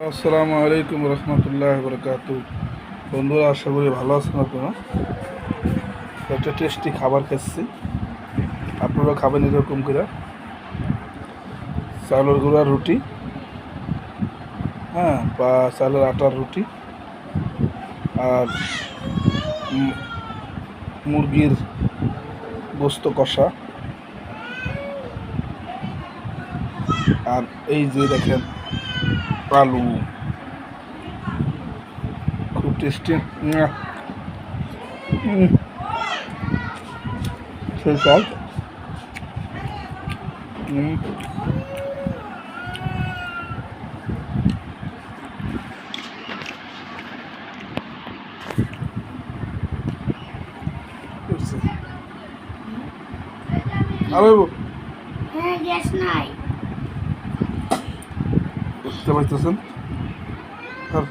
আসসালামু আলাইকুম রহমতুল্লাহ বরকাতু। বন্ধুরা, আশা করি ভালো আছেন আপনারা। একটা টেস্টি খাবার খাচ্ছি, আপনারা খাবেন এরকম করে। চালের গুঁড়ার রুটি, হ্যাঁ, বা চালের আটার রুটি, আর মুরগির গোস্ত কষা, আর এই যে দেখেন আলু, খুব টেস্টি। সেই চাল আরে গ্যাস নাই বুঝতে পারতেছেন। আর